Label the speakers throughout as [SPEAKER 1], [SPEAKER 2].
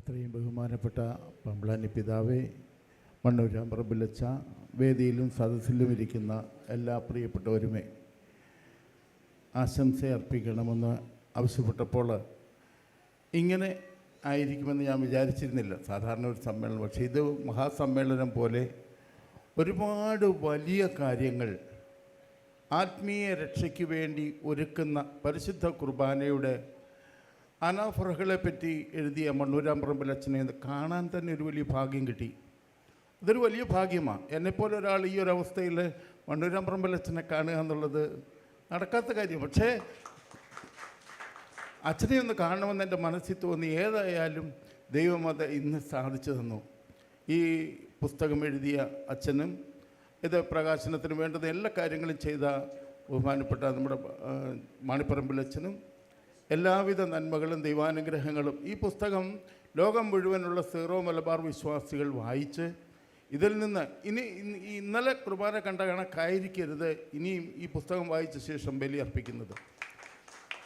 [SPEAKER 1] അത്രയും ബഹുമാനപ്പെട്ട പമ്പളാനി പിതാവേ, മണ്ണൂരാമ്പറമ്പിലച്ച, വേദിയിലും സദസ്സിലും ഇരിക്കുന്ന എല്ലാ പ്രിയപ്പെട്ടവരുമേ, ആശംസ അർപ്പിക്കണമെന്ന് ആവശ്യപ്പെട്ടപ്പോൾ ഇങ്ങനെ ആയിരിക്കുമെന്ന് ഞാൻ വിചാരിച്ചിരുന്നില്ല. സാധാരണ ഒരു സമ്മേളനം, പക്ഷേ ഇത് മഹാസമ്മേളനം പോലെ ഒരുപാട് വലിയ കാര്യങ്ങൾ ആത്മീയ രക്ഷയ്ക്ക് വേണ്ടി ഒരുക്കുന്ന പരിശുദ്ധ കുർബാനയുടെ അനാഫറകളെ പറ്റി എഴുതിയ മണ്ണൂരാമ്പറമ്പിലച്ചനെ കാണാൻ തന്നെ ഒരു വലിയ ഭാഗ്യം കിട്ടി. ഇതൊരു വലിയ ഭാഗ്യമാണ്. എന്നെപ്പോലെ ഒരാൾ ഈ ഒരു അവസ്ഥയിൽ മണ്ണൂരാമ്പറമ്പിലച്ചനെ കാണുക എന്നുള്ളത് നടക്കാത്ത കാര്യം. പക്ഷേ അച്ഛനെ ഒന്ന് കാണണമെന്ന് എൻ്റെ മനസ്സിൽ തോന്നി. ഏതായാലും ദൈവം അത് ഇന്ന് സാധിച്ചു തന്നു. ഈ പുസ്തകം എഴുതിയ അച്ഛനും ഇത് പ്രകാശനത്തിന് വേണ്ടുന്ന എല്ലാ കാര്യങ്ങളും ചെയ്ത ബഹുമാനപ്പെട്ട നമ്മുടെ മാണിപ്പറമ്പിലച്ചനും എല്ലാവിധ നന്മകളും ദൈവാനുഗ്രഹങ്ങളും. ഈ പുസ്തകം ലോകം മുഴുവനുള്ള സീറോ മലബാർ വിശ്വാസികൾ വായിച്ച് ഇതിൽ നിന്ന് ഇന്നലെ കുർബാന കണ്ട കണക്കായിരിക്കരുത് ഇനിയും ഈ പുസ്തകം വായിച്ച ശേഷം ബലി അർപ്പിക്കുന്നത്.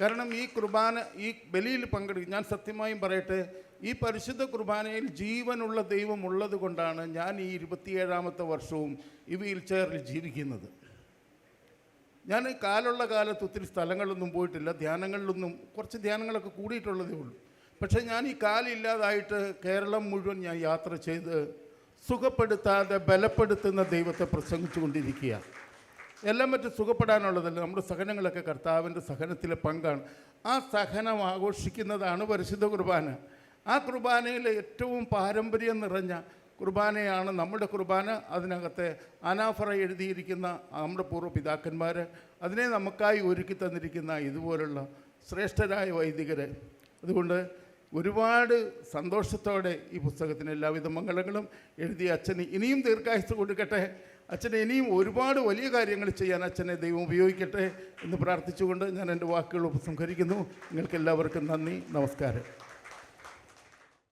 [SPEAKER 1] കാരണം ഈ കുർബാന, ഈ ബലിയിൽ പങ്കെടുക്കും. ഞാൻ സത്യമായും പറയട്ടെ, ഈ പരിശുദ്ധ കുർബാനയിൽ ജീവനുള്ള ദൈവം ഉള്ളത് കൊണ്ടാണ് ഞാൻ ഈ 27ാമത്തെ വർഷവും ഈ വീൽ ചെയറിൽ ജീവിക്കുന്നത്. ഞാൻ കാലുള്ള കാലത്ത് ഒത്തിരി സ്ഥലങ്ങളിലൊന്നും പോയിട്ടില്ല, ധ്യാനങ്ങളിലൊന്നും കുറച്ച് ധ്യാനങ്ങളൊക്കെ കൂടിയിട്ടുള്ളതേ ഉള്ളൂ. പക്ഷേ ഞാൻ ഈ കാലില്ലാതായിട്ട് കേരളം മുഴുവൻ ഞാൻ യാത്ര ചെയ്ത് സുഖപ്പെടുത്താതെ ബലപ്പെടുത്തുന്ന ദൈവത്തെ പ്രസംഗിച്ചു കൊണ്ടിരിക്കുക. എല്ലാം മറ്റും സുഖപ്പെടാനുള്ളതല്ല, നമ്മുടെ സഹനങ്ങളൊക്കെ കർത്താവിൻ്റെ സഹനത്തിലെ പങ്കാണ്. ആ സഹനം ആഘോഷിക്കുന്നതാണ് പരിശുദ്ധ കുർബാന. ആ കുർബാനയിൽ ഏറ്റവും പാരമ്പര്യം നിറഞ്ഞ കുർബാനയാണ് നമ്മുടെ കുർബാന. അതിനകത്തെ അനാഫറ എഴുതിയിരിക്കുന്ന നമ്മുടെ പൂർവ്വ പിതാക്കന്മാർ, അതിനെ നമുക്കായി ഒരുക്കി തന്നിരിക്കുന്ന ഇതുപോലുള്ള ശ്രേഷ്ഠരായ വൈദികർ. അതുകൊണ്ട് ഒരുപാട് സന്തോഷത്തോടെ ഈ പുസ്തകത്തിന് എല്ലാവിധ മംഗളങ്ങളും. എഴുതിയ അച്ഛന് ഇനിയും ദീർഘായുസ്സ് കൊടുക്കട്ടെ. അച്ഛനെ ഇനിയും ഒരുപാട് വലിയ കാര്യങ്ങൾ ചെയ്യാൻ അച്ഛനെ ദൈവം ഉപയോഗിക്കട്ടെ എന്ന് പ്രാർത്ഥിച്ചുകൊണ്ട് ഞാൻ എൻ്റെ വാക്കുകൾ ഉപസംഹരിക്കുന്നു. നിങ്ങൾക്കെല്ലാവർക്കും നന്ദി, നമസ്കാരം.